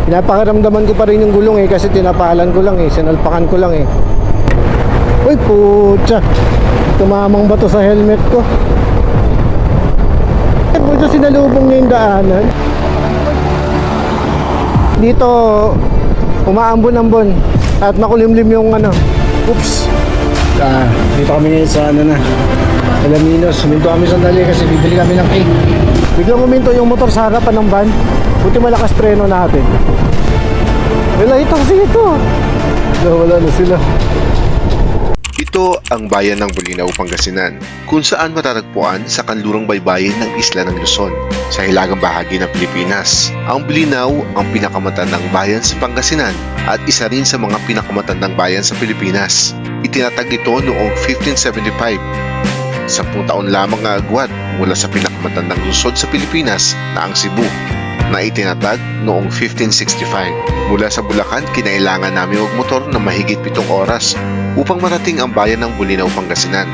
Pinapakaramdaman ko pa rin yung gulong kasi tinapalan ko lang sinalpakan ko lang Uy, putya. Tumamang ba to sa helmet ko? Puto sinalubong niya yung daanan. Dito umaambon-ambon at makulimlim yung oops. Dito kami ngayon sa Alaminos. Huminto kami sandali kasi bibili kami ng cake. Biglang huminto yung motor sa harapan ng van. Buti malakas preno natin. Wala kasi ito. Wala na sila. Ito ang bayan ng Bulinaw, Pangasinan, kung saan matatagpuan sa kanlurang baybayin ng isla ng Luzon, sa hilagang bahagi ng Pilipinas. Ang Bulinaw ang pinakamatandang bayan sa Pangasinan at isa rin sa mga pinakamatandang bayan sa Pilipinas. Itinatag ito noong 1575. 10 taon lamang ang agwat mula sa pinakamatandang lungsod sa Pilipinas na ang Cebu, na itinatag noong 1565. Mula sa Bulacan, kinailangan namin magmotor na mahigit 7 oras upang marating ang bayan ng Bulinaw, Pangasinan.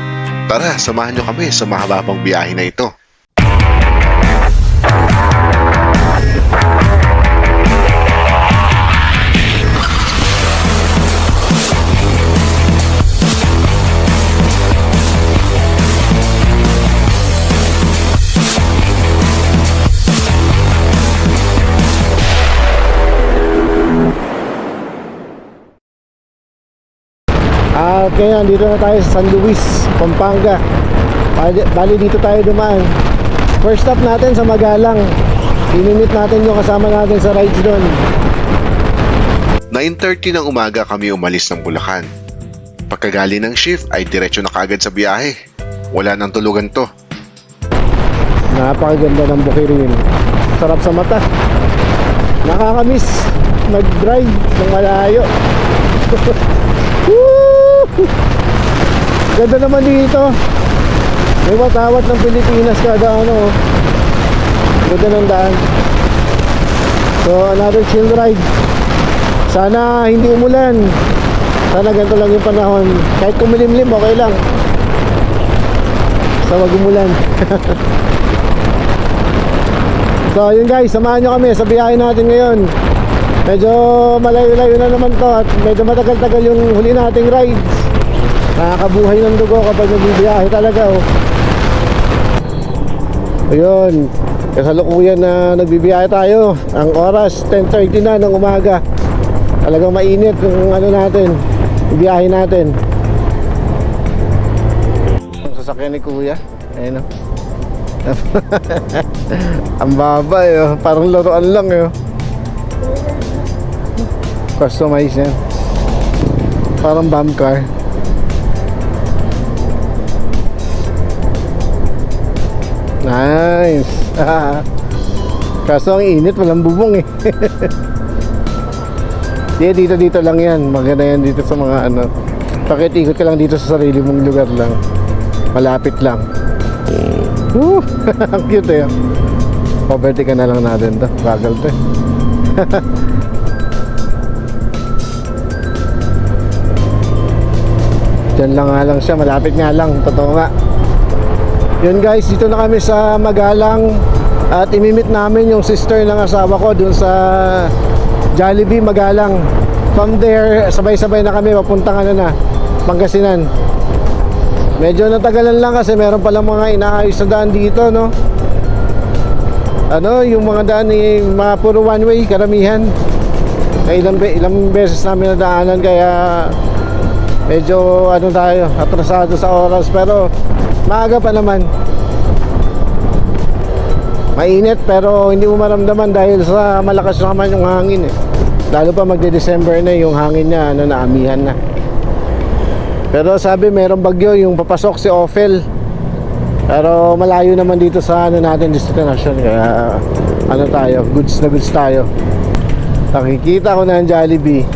Tara, samahan nyo kami sa mahababang biyahe na ito. Okay, dito na tayo sa San Luis, Pampanga. Bali dito tayo dumaan. First stop natin sa Magalang. Inimit natin yung kasama natin sa rides doon. 9:30 ng umaga kami umalis ng Bulacan. Pagkagali ng shift ay diretso na kaagad sa biyahe. Wala nang tulugan to. Napakaganda ng bukirin. Sarap sa mata. Nakakamiss mag-drive ng malayo. Ganda naman dito. May watawat ng Pilipinas kada ganda ng daan. So another chill ride. Sana hindi umulan. Sana ganito lang yung panahon. Kahit kumilimlim okay lang. Sa wag umulan. So yun guys, samahan nyo kami sa biyahe natin ngayon. Medyo malayo-layo na naman to at medyo matagal-tagal yung huli nating rides. Nakakabuhay ng dugo kapag nagbibiyahe talaga Ayun, kasalukuyan na nagbibiyahe tayo. Ang oras 10:30 na ng umaga. Talagang mainit yung natin, yung biyahe natin. Ang sasakyan ni Kuya, ayun ang baba parang laruan lang Customize yan. Parang bomb car. Nice. Kaso ang init, walang bubong Dito lang yan. Maganda yan dito sa mga Pakit-ikot ka lang dito sa sarili mong lugar lang. Malapit lang. Ang cute Overtake ka na lang natin to. Bagal to Diyan lang nga lang siya, malapit nga lang, totoo nga. Yun guys, dito na kami sa Magalang. At imimit namin yung sister ng asawa ko dun sa Jollibee, Magalang. From there, sabay-sabay na kami papuntang Pangasinan. Medyo natagalan lang kasi meron palang mga inaayos na daan dito yung mga daan mga puro one way, karamihan. Ilang beses namin nadaanan kaya medyo tayo, atrasado sa oras, pero maaga pa naman. Mainit pero hindi mo maramdaman dahil sa malakas naman yung hangin Lalo pa magde-December na yung hangin niya naamihan na. Pero sabi merong bagyo yung papasok si Ophel. Pero malayo naman dito sa natin destination kaya tayo, goods na goods tayo. Nakikita ko na ang Jollibee.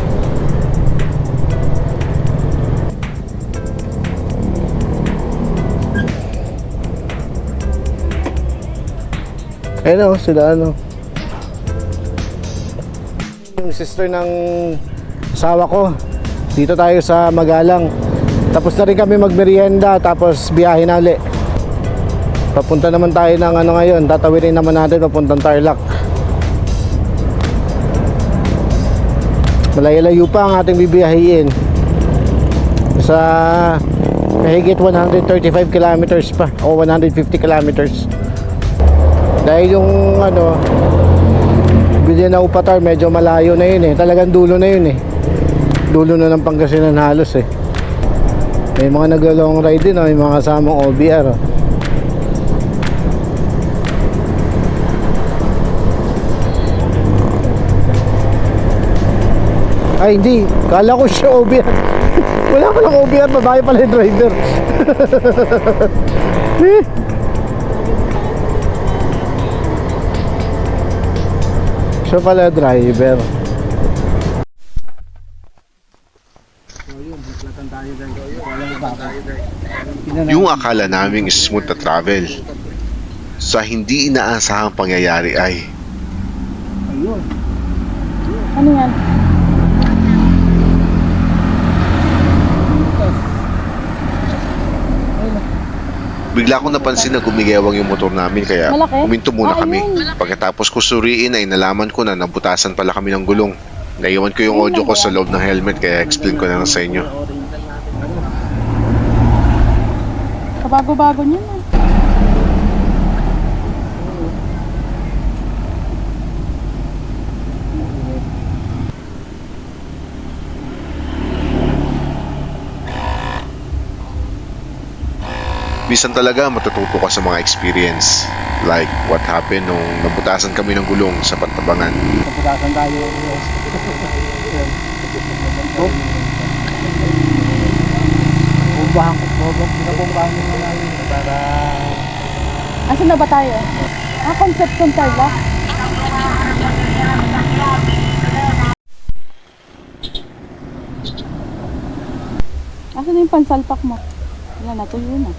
Sila yung sister ng asawa ko. Dito tayo sa Magalang. Tapos na rin kami magmerienda. Tapos biyahe na ulit. Papunta naman tayo ng ngayon. Tatawirin naman natin papuntang Tarlac. Malayo pa ang ating bibiyahin. Sa mahigit 135 kilometers pa o 150 kilometers. Dahil yung Bilyanao Patar medyo malayo na yun eh. Talagang dulo na yun eh. Dulo na ng Pangasinan halos eh. May mga nag-long ride din, may mga kasamang OBR. Ay hindi, kala ko siya OBR. Wala palang OBR, babae pala yung driver. Siya pala driver. Yung akala naming smooth na travel, sa hindi inaasahang pangyayari ay Ano yan? bigla kong napansin na gumigewang yung motor namin kaya Malaki? huminto muna kami. Ayun. Pagkatapos ko suriin ay nalaman ko na nabutasan pala kami ng gulong. Naiwan ko yung audio ko sa loob ng helmet kaya explain ko na lang sa inyo. Kabago-bago niyan ah. Bisan talaga matututo ka sa mga experience. Like what happened nung nabutasan kami ng gulong sa Pantabangan. Kaputasan tayo. Pinabombahan mo namin para... Asan na ba tayo? Conception Tarlac. Asan na yung pansalpak mo? Wala na, tuyo na.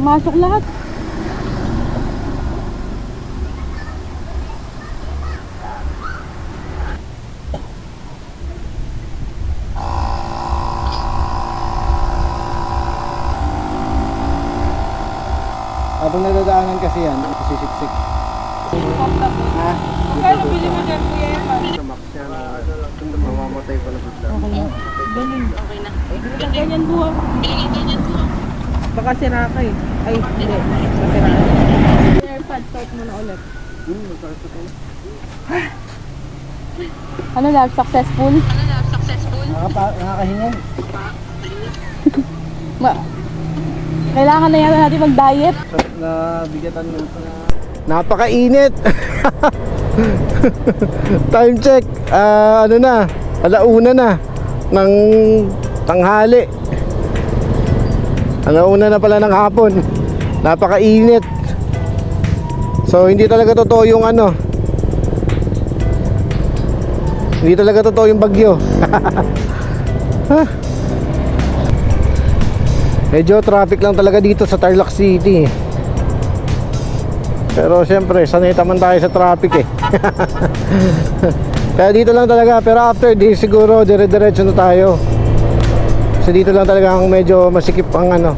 Masok lahat. Habang nadadaanan kasi yan, sisiksik. Ha? Magkano bili mo dyan, Kuya Eman? Mamamatay pala bigla. Okay na. Ganun. Okay na. Ganyan buha. Baka sira ka eh. Ay, hindi. Masira. AirPod, start mo na ulit. Ano lang, successful? Nakakahingan. Kailangan na yan natin mag-diet. Nabigatan mo. Napakainit. Time check. Ano na? Alauna na ng tanghali. Alauna na pala ng hapon. Napakainit. So hindi talaga totoo yung hindi talaga totoo yung bagyo. Medyo traffic lang talaga dito sa Tarlac City. Pero syempre, sanay naman tayo sa traffic eh. Kaya dito lang talaga. Pero after this, siguro dire-diretso na tayo. Kasi dito lang talaga ang medyo masikip ang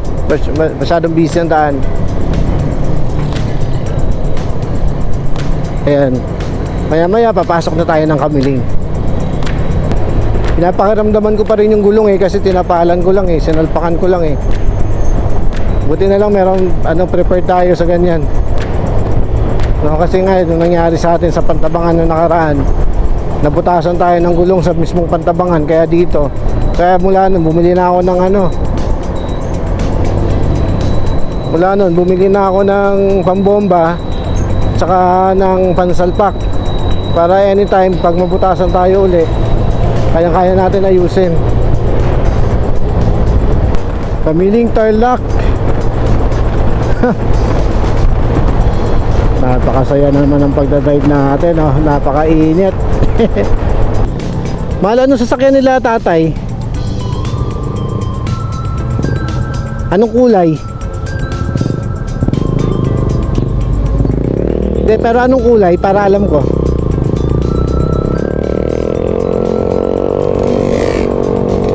masyadong busy ang daan. Ayan. Maya-maya, papasok na tayo ng Kamiling. Pinapakiramdaman ko pa rin yung gulong eh, kasi tinapalan ko lang eh, sinalpakan ko lang eh. Buti na lang meron prepared tayo sa ganyan. Kasi nga yung nangyari sa atin sa Pantabangan na nakaraan, nabutasan tayo ng gulong sa mismong Pantabangan. Kaya dito, kaya mula nun bumili na ako ng bumili na ako ng pambomba tsaka ng pansalpak para anytime pag mabutasan tayo uli, kaya natin ayusin. Kamiling Tarlac. Napakasaya naman ang pagdadrive natin, napakainit. Mahal, anong sasakyan nila tatay? Anong kulay? Hindi, pero anong kulay para alam ko?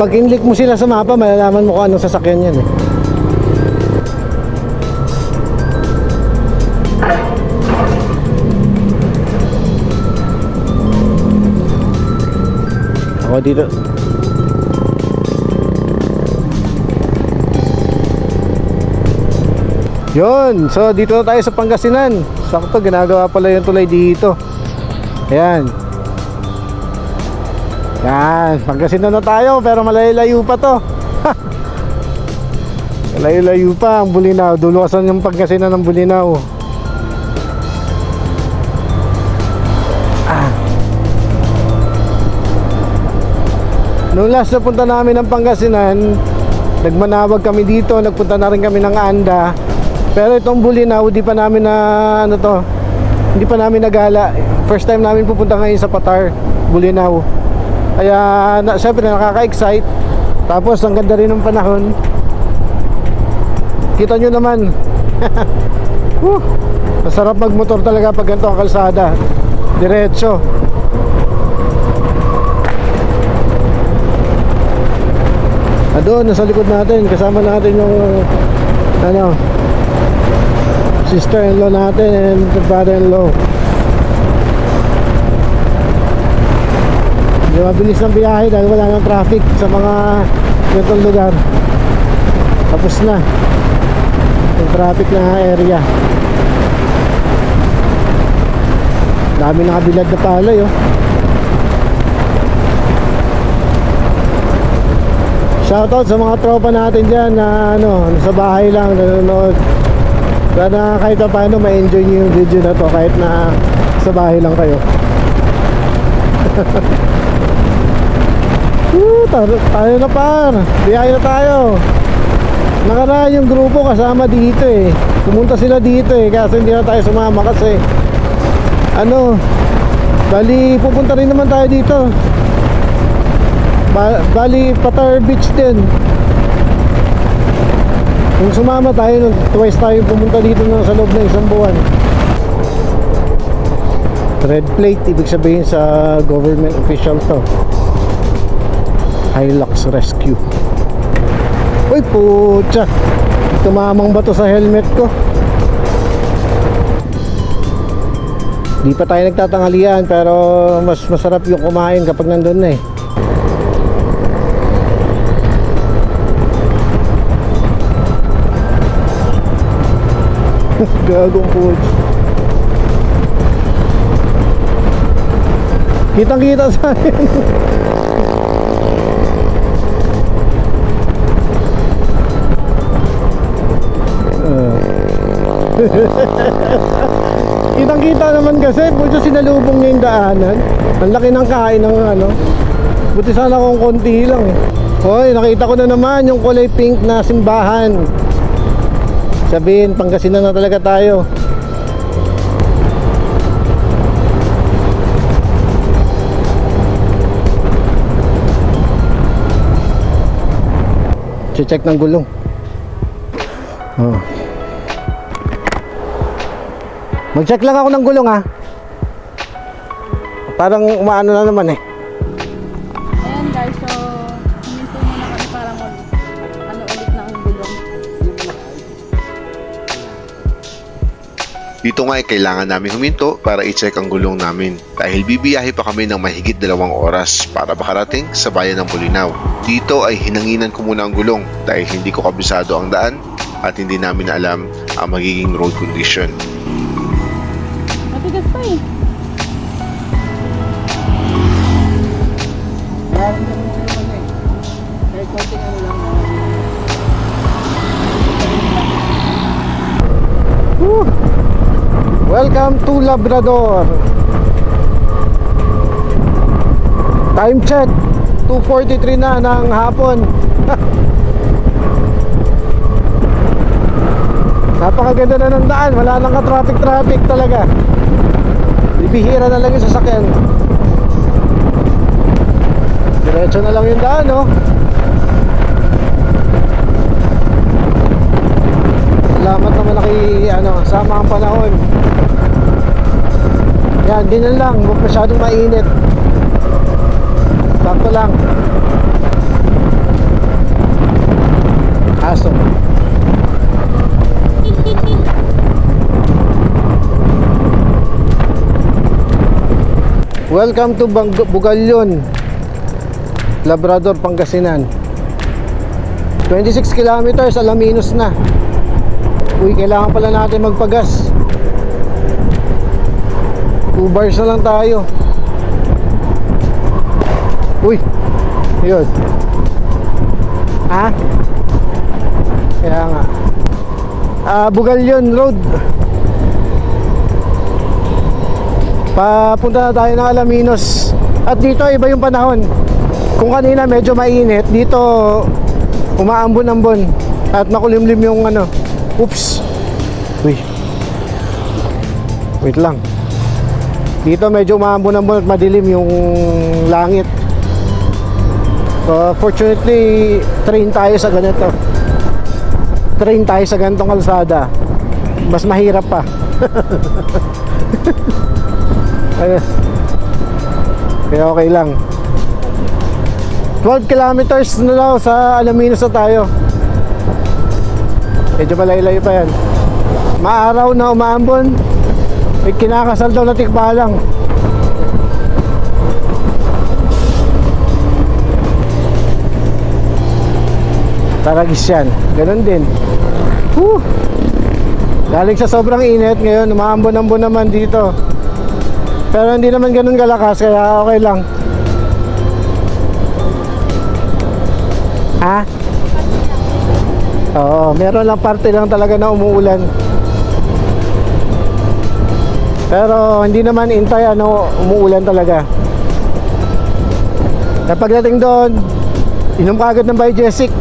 Pag in-click mo sila sa mapa, malalaman mo kung anong sasakyan yan eh. Ako dito. Yun, so dito na tayo sa Pangasinan. Sakto, ginagawa pala yung tulay dito. Ayan. Yan, Pangasinan na tayo, pero malayo-layo pa to. Malayo-layo pa ang Bulinaw. Duluwasan yung Pangasinan ng Bulinaw. Noong last na punta namin ng Pangasinan, nagmanawag kami dito, nagpunta na rin kami ng Anda. Pero itong Bulinaw, di pa namin na hindi pa namin nagala. First time namin pupunta ngayon sa Patar, Bulinaw. Kaya syempre nakaka-excite. Tapos ang ganda rin ng panahon. Kita nyo naman. Masarap magmotor talaga pag ganito ang kalsada. Diretso. Doon, nasa likod natin, kasama natin yung sister-in-law natin and brother-in-law. Hindi mabilis ng biyahe dahil wala ng traffic sa mga ganitong lugar. Tapos na yung traffic na area. Dami nakabilad na palay oh. Shoutout sa mga tropa natin dyan na sa bahay lang nanonood. Sana kahit pa paano ma-enjoy nyo yung video na to kahit na sa bahay lang kayo. Tayo na par, biyahe na tayo. Nakaraan yung grupo kasama dito eh. Pumunta sila dito eh, kaso hindi na tayo sumama kasi bali pupunta rin naman tayo dito. Bali Patar Beach din. Kung sumama tayo, twice tayo pumunta dito na sa loob ng isang buwan. Red plate, ibig sabihin sa government official to. Hilux Rescue. Uy, putya, tumamang ba to sa helmet ko? Di pa tayo nagtatanghalian, pero mas masarap yung kumain kapag nandun na eh. Gagong putya. Kitang-kita sa akin. Kitang-kita naman kasi, puto sinalubong niya yung daanan. Ang laki ng kain ng buti sana kung konti lang eh. Hoy, nakita ko na naman yung kulay pink na simbahan. Sabihin, Pangasinan na talaga tayo. Check ng gulong. Oh. Mag-check lang ako ng gulong ha. Parang umaano na naman eh. Ayan guys, so huminto muna kami para ulit ng gulong. Dito nga ay kailangan namin huminto para i-check ang gulong namin dahil bibiyahe pa kami ng mahigit 2 oras para makarating sa bayan ng Bulinaw. Dito ay hinanginan ko muna ang gulong dahil hindi ko kabisado ang daan at hindi namin alam ang magiging road condition. Matigas pa eh. Welcome to Labrador. Time check 2:43 na ng hapon. Napakaganda na ng daan, wala nang ka-traffic talaga. Bibihira na lang yung sasakyan. Diretso na lang yung daan, no? Salamat naman sama ang panahon. Yan, ganyan lang, huwag masyadong mainit. Sakto lang. Welcome to Bugalyon, Labrador, Pangasinan. 26 kilometers, Alaminos na. Uy, kailangan pala natin magpagas. 2 bars na lang tayo. Uy, yun. Ha? Kaya nga. Bugalyon Road. Papunta na tayo ng Alaminos. At dito iba yung panahon. Kung kanina medyo mainit, dito umaambon-ambon at makulimlim yung ano. Oops. Uy. Wait lang. Dito medyo umaambon-ambon at madilim yung langit. So fortunately, train tayo sa ganito. Train tayo sa ganitong kalsada. Mas mahirap pa. Kaya okay lang. 12 kilometers na daw sa Alaminos na tayo. Medyo malay-layo pa yan. Maaraw na umaambon. May kinakasal daw na tikbalang. Taragis yan. Ganon din. Woo! Galing sa sobrang init, ngayon umaambon-ambon naman dito. Pero hindi naman ganun kalakas, kaya okay lang. Ha? Oo, meron lang parte lang talaga na umuulan. Pero hindi naman intay umuulan talaga. Pagdating doon, inom ka agad ng Biogesic.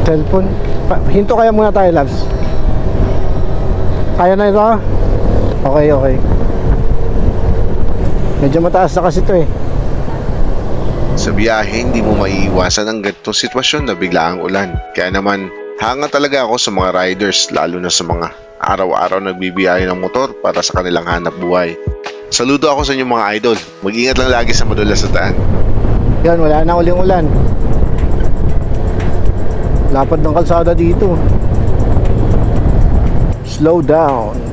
Cellphone. Hinto kaya muna tayo, loves. Kaya na ito? Okay, okay. Medyo mataas na kasi ito eh. Sa biyahe, hindi mo maiiwasan ang ganitong sitwasyon na biglaang ulan. Kaya naman, hanga talaga ako sa mga riders, lalo na sa mga araw-araw nagbibiyahe ng motor para sa kanilang hanap buhay. Saludo ako sa inyong mga idol. Mag-ingat lang lagi sa madulas na daan. Yan, wala na uling ulan. Lapad ng kalsada dito. Slow down.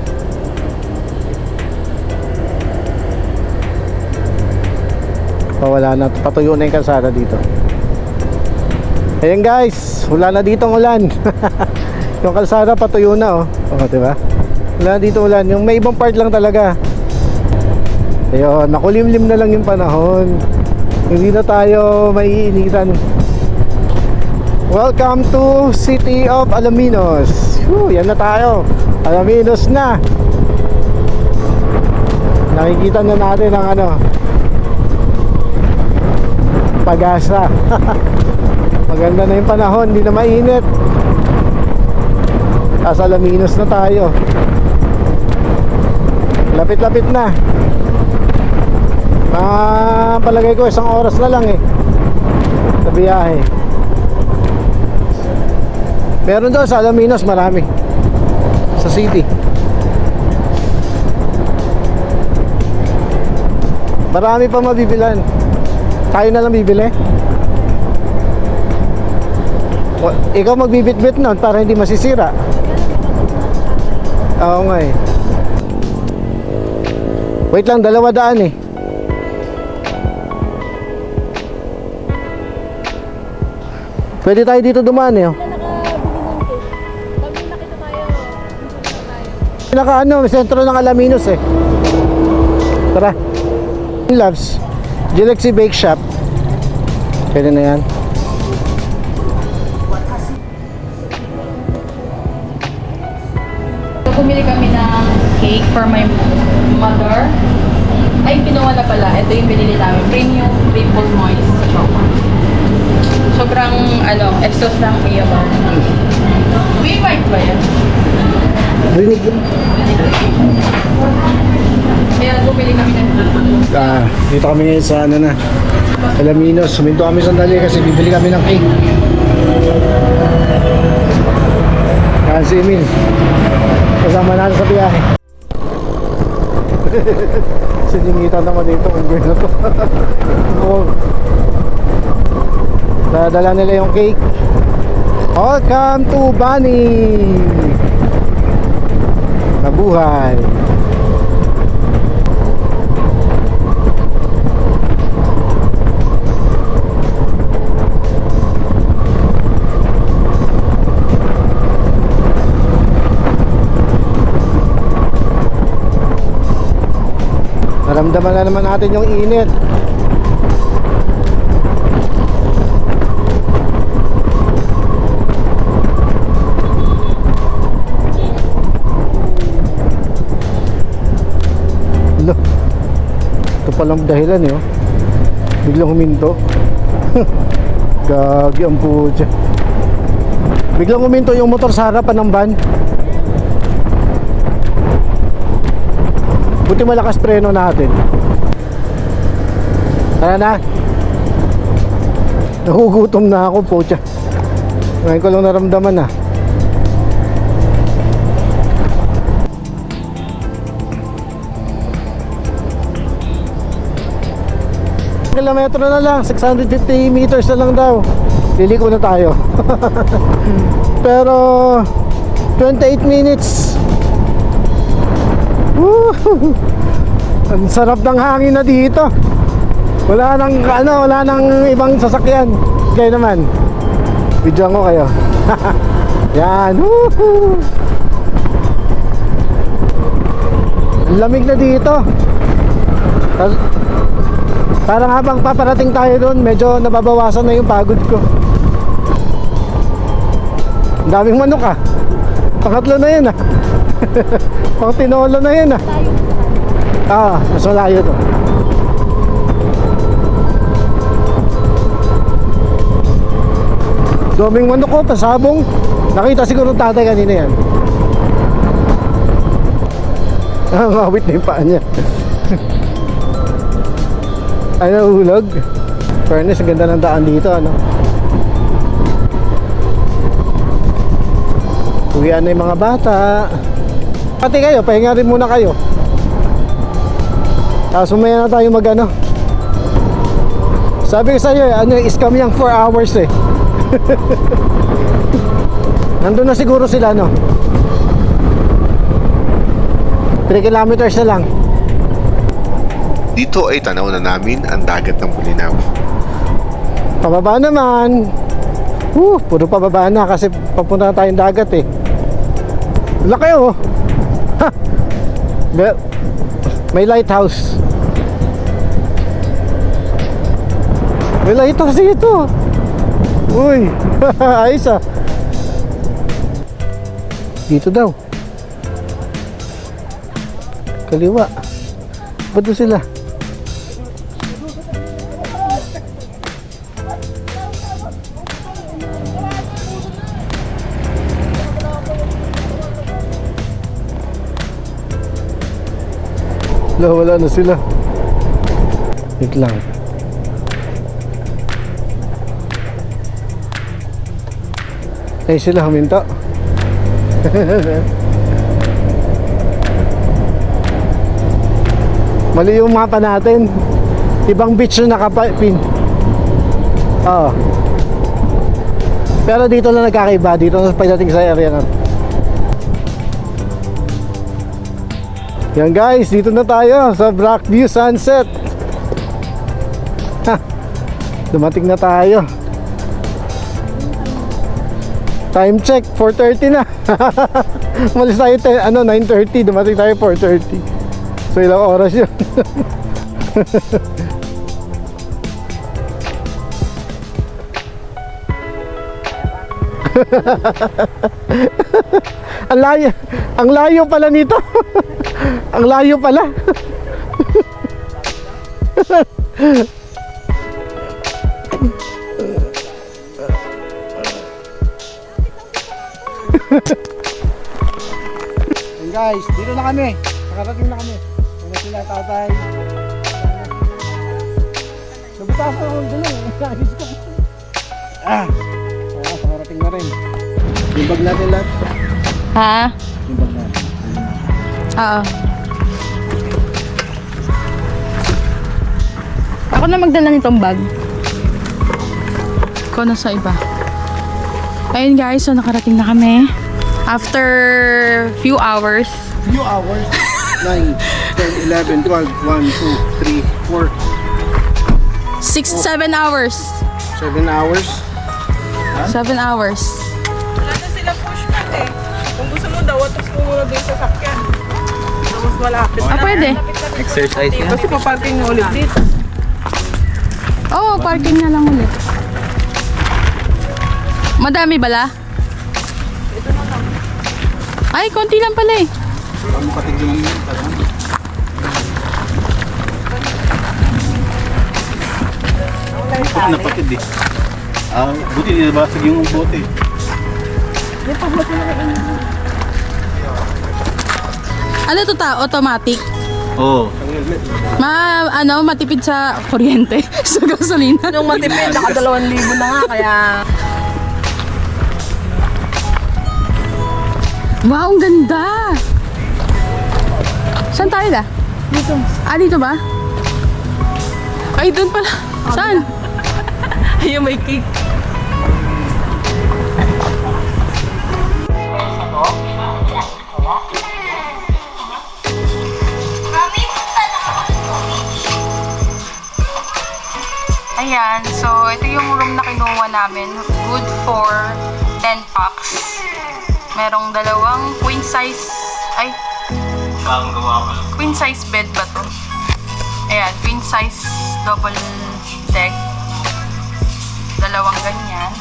Wala na, patuyo na yung kalsada dito. Ayan guys, wala na dito ang ulan. Yung kalsada patuyo na oh. Oh, diba? Wala na dito ulan. Yung may ibang part lang talaga. Ayun, makulimlim na lang yung panahon. Hindi na tayo maiinitan. Welcome to City of Alaminos. Whew, yan na tayo. Alaminos na. Nakikita na natin ang Pag-asa. Maganda na yung panahon, hindi na mainit. Sa Alaminos na tayo. Lapit-lapit na. Palagay ko 1 oras na lang sa biyahe. Meron doon sa Alaminos, marami. Sa city. Marami pa mabibilan. Tayo na lang bibili. Ikaw magbibit-bit nun para hindi masisira. Oo nga eh. Wait lang, 200 eh. Pwede tayo dito dumaan eh. Naka sentro ng Alaminos eh. Tara. Loves Galaxy Bake Shop. Pwede na yan. Bumili kami ng cake for my mother. Ay, pinuha na pala. Ito yung binili namin. Premium Triple Moist Chocolate. Sobrang, exhaust ng iyo mo. May white ba yan? Rinig yun. Kaya bumili kami ng Dito kami ngayon sa Alaminos. Suminto kami sandali kasi bibili kami ng cake. Yan si Emil. Kasama natin sa biyahe. Siningitan naman dito. Ang girl na to. Dadala nila yung cake. Welcome to Bani. Nabuhay. Naramdaman na naman natin yung init. Hala, ito palang dahilan eh, oh. Biglang huminto. Gagi ang putya. Biglang huminto yung motor sa harapan ng van. Buti malakas preno natin. Tara na. Nagugutom na ako, putya. Ngayon ko lang naramdaman na. Kilometro na lang, 650 meters na lang daw. Liliko na tayo. Pero 28 minutes. Woo! Ang sarap ng hangin na dito. Wala nang ibang sasakyan. Kayo naman. Videoan ko kayo. Yan. Woohoo! Ang lamig na dito. Parang habang paparating tayo doon, medyo nababawasan na yung pagod ko. Ang daming manok ah. Pangatlo na yun ah. Pang tinolo na yun ah. Mas malayo to. Daming manok ko, pasabong. Nakita siguro ng tatay kanina yan. Ngawit na yung paa niya. Ay, nahulog. Fairness, ang ganda ng daan dito, ano. Uwian na yung mga bata. Pati kayo, pahinga rin muna kayo. Tapos umaya na tayo mag-ano. Sabi ko sa'yo, scam yung 4 hours eh. Nandun na siguro sila, no. 3 kilometers na lang. Dito ay tanaw na namin ang dagat ng Bulinaw. Pababa naman. Puro pababa na kasi papunta na tayong dagat eh. Laki oh. Ha! May lighthouse. May lighthouse dito. Uy, ayos ah. Dito daw. Kaliwa. Ba't doon sila? Wala na sila. Wait lang. Ay sila huminto. Mali yung mapa natin. Ibang beach na nakapin. Oo. Pero dito na nagkakaiba. Dito na pagdating sa area na. Yan guys, dito na tayo sa Blackview Sunset. Ha, dumating na tayo. Time check, 4:30 na. Malis tayo 9:30, dumating tayo 4:30. So ilang oras yun. Ang layo pala nito. Ang layo pala. And guys, dito na kami. Nakarating na kami. Ano sila tatay? Nabutasan ako ng dulong. Nakarating na rin. Yung bag natin lahat. Ha? Yung bag natin. Oo. Ako na magdala nitong bag. Ikaw na sa iba. Ayun guys, so nakarating na kami. After few hours. Few hours? 9, 10, 11, 12, 1, 2, 3, 4 7 hours. 7 hours? 7 hours. Wala na sila pushmat eh. Kung gusto mo daw, watos mo muna din sa sakyan. Mas malapit. Ah, pwede. Malapit na Exercise yan. Kasi paparking na ulit dito. Oo, parking na lang ulit. Madami bala? Ito na lang. Ay, konti lang pala eh. Ang makatigyan mo yun. Ito na napatid eh. Buti nilabasag yung bote. Ano to automatic? Oo. Matipid sa kuryente, sa gasolina. Nung matipid, naka 2,000 na nga, kaya... Wow, ang ganda! Saan tayo da? Dito. Dito ba? Ay, doon pala. Saan? Ayun, may cake. Ayan, so ito yung room na kinuha namin. Good for 10 packs. Merong dalawang queen size, queen size bed ba to? Ayan, queen size double deck. Dalawang ganyan.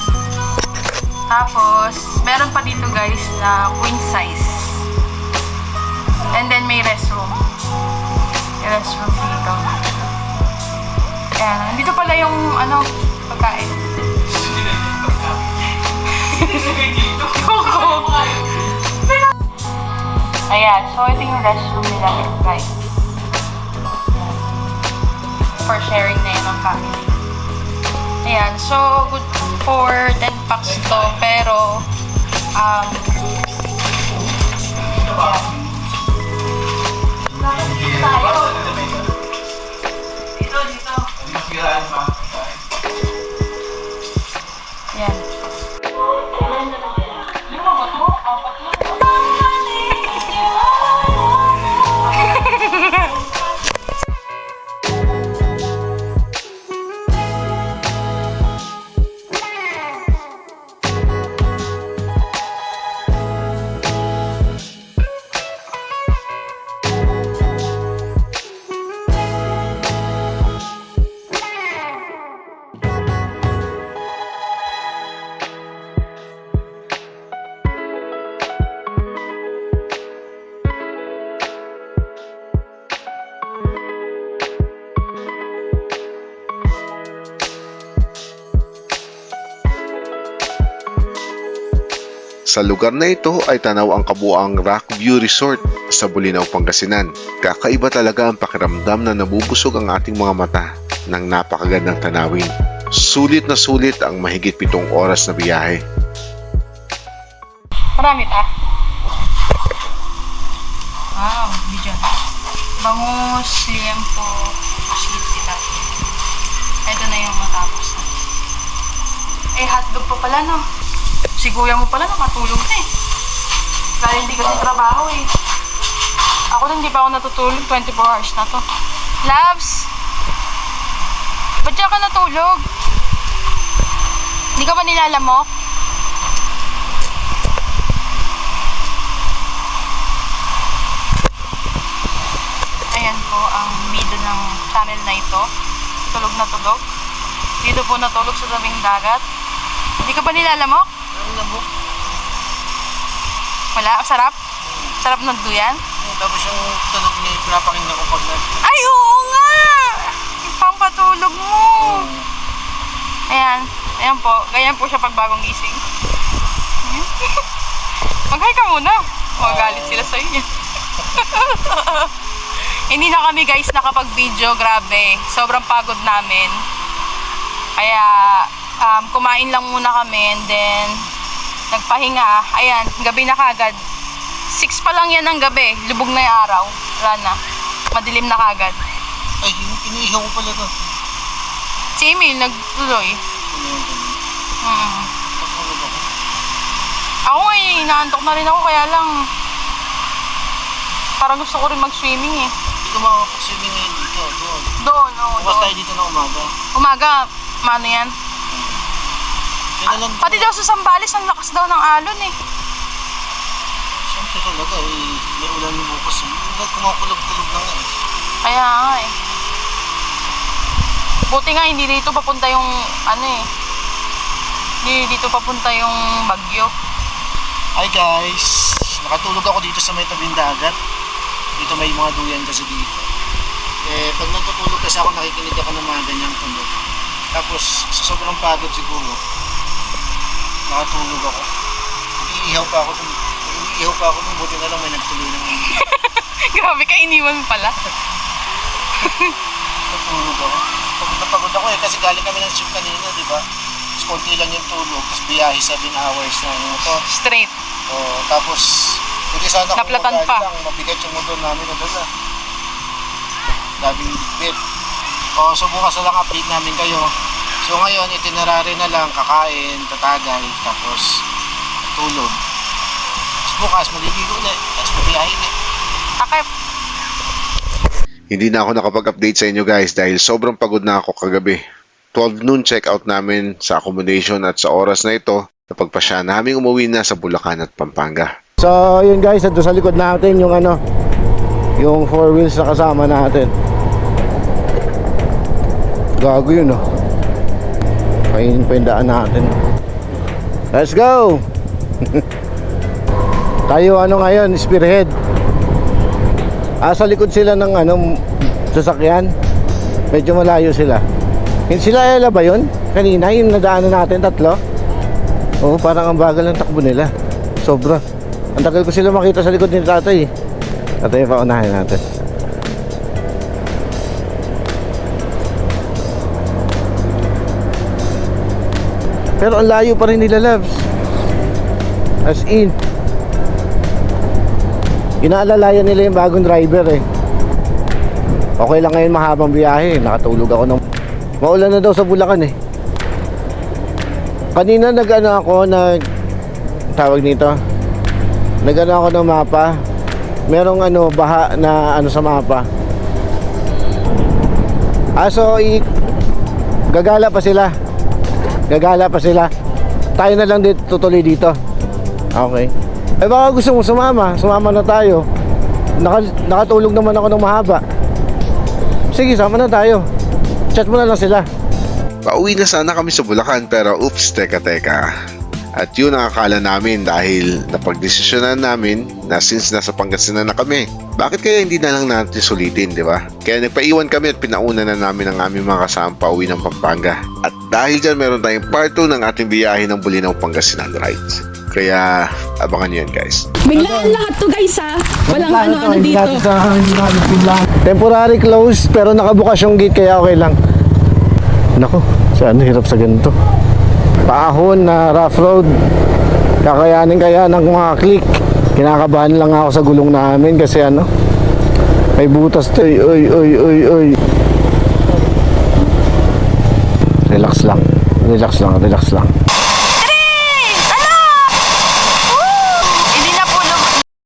Tapos, meron pa dito guys na queen size. And then may restroom. May restroom dito. Ayan, nandito pala yung pagkain. Ayan, so ito yung restroom nila guys. For sharing na yun ang family. Ayan, so good for 10 packs to, pero Ayan. Sa lugar na ito ay tanaw ang kabuang Rock View Resort sa Bulinaw, Pangasinan. Kakaiba talaga ang pakiramdam na nabubusog ang ating mga mata ng napakagandang tanawin. Sulit na sulit ang mahigit 7 oras na biyahe. Marami pa. Wow, video na. Bangus, liempo, sweet sita. Ito na yung matapos na. Eh, hotdog pa pala, no? Si kuya mo pala nakatulog na eh. Dahil hindi kasi trabaho eh. Ako din, hindi pa ako natutulog. 24 hours na to. Labs! Ba't diyan ka natulog? Hindi ka ba nilalamok? Ayan po ang video ng channel na ito. Tulog na tulog. Dito po natulog sa tabing dagat. Hindi ka ba nilalamok? Lamok. Wala? Sarap? Sarap ng duyan? Tapos yung tunog niya, pinapakinggan ko pag Ay, oo nga! Pampatulog mo! Ayan. Ayan po. Ganyan po siya pag bagong gising. Mag-hi ka muna. Magalit sila sa inyo. Hindi na kami guys nakapag-video. Grabe. Sobrang pagod namin. Kaya kumain lang muna kami and then nagpahinga. Ayan, gabi na kagad. 6 pa lang yan ng gabi. Lubog na yung araw. Wala na. Madilim na kagad. Ay, iniihaw ko pala to. Si Emil, nagtuloy. Ako nga eh, inaantok na rin ako. Kaya lang, parang gusto ko rin mag-swimming eh. Hindi ko makakapag-swimming ngayon dito. Doon, oo. Bukas tayo Doon. dito na umaga. Umaga, mano yan? Kaya lang, Pati daw sa Sambales, ang lakas daw ng alon eh. siyempre talaga eh. May ulan bukas. Kumakulog-kulog lang eh. Kaya nga eh. Buti nga hindi dito papunta yung ano eh. Hindi dito papunta yung bagyo. Hi guys, nakatulog ako dito sa may tabing dagat. Dito may mga duyan kasi dito. Pag natutulog kasi ako, nakikinig ako ng mga ganyang tunog. Tapos sa sobrang pagod siguro, nakatulog ako. Iihaw pa ako nung buti na lang may nagtuloy ng hindi. Grabe ka, iniwan mo pala. Natulog ako. Pagod na pagod ako kasi galing kami ng ship kanina, di ba? Tapos konti lang yung tulog, tapos biyahe 7 hours na yung motor. Straight. Tapos, hindi sana kung Naplatan magaan pa. lang, mabigat yung motor namin na dala. Daming bit. So bukas na lang update namin kayo. So ngayon, itinerary na lang, kakain, tatagay, tapos tulog. Tapos bukas, maliligo ulit, tapos mabiyahe ulit. Takip. Hindi na ako nakapag-update sa inyo guys dahil sobrang pagod na ako kagabi. 12 noon check out namin sa accommodation at sa oras na ito, napagpasya namin umuwi na sa Bulacan at Pampanga. So yun guys, ito sa likod natin yung yung 4 wheels na kasama natin. Gago yun kainin pa yung daan natin. Let's go. Tayo ngayon, spearhead. Sa likod sila ng sasakyan. Medyo malayo sila. Sila Ella ba yun? Kanina yung nadaanan natin, 3. Parang ang bagal ng takbo nila. Sobra. Ang tagal ko sila makita sa likod ni tatay. Tatay, paunahin natin. Pero ang layo pa rin nila, loves. As in, inaalalayan nila yung bagong driver eh. Okay lang ngayon mahabang biyahe. Nakatulog ako ng... Maulan na daw sa Bulacan eh. Kanina tawag nito, ako ng mapa. Merong baha na sa mapa. So gagala pa sila. Tayo na lang dito, tutuloy dito. Okay. Baka gusto mong sumama na tayo. Nakatulog naman ako ng mahaba. Sige, sama na tayo. Chat mo na lang sila. Pauwi na sana kami sa Bulacan pero oops, teka. At yun ang akala namin dahil napagdesisyonan namin na since nasa Pangasinan na kami, bakit kaya hindi na lang natin sulitin, di ba? Kaya nagpaiwan kami at pinauna na namin ang aming mga kasama pauwi ng Pampanga. At dahil dyan meron tayong part 2 ng ating biyahe ng Bulinaw Pangasinan rides. Kaya abangan nyo yan guys. Biglaan lahat to guys ha. Walang ano-ano dito. Temporary close pero nakabukas yung gate kaya okay lang. Nako, hirap sa ganito. Paahon na rough road. Kakayanin kaya ng mga click. Kinakabahan lang ako sa gulong namin kasi may butas to. Oy. Relax lang.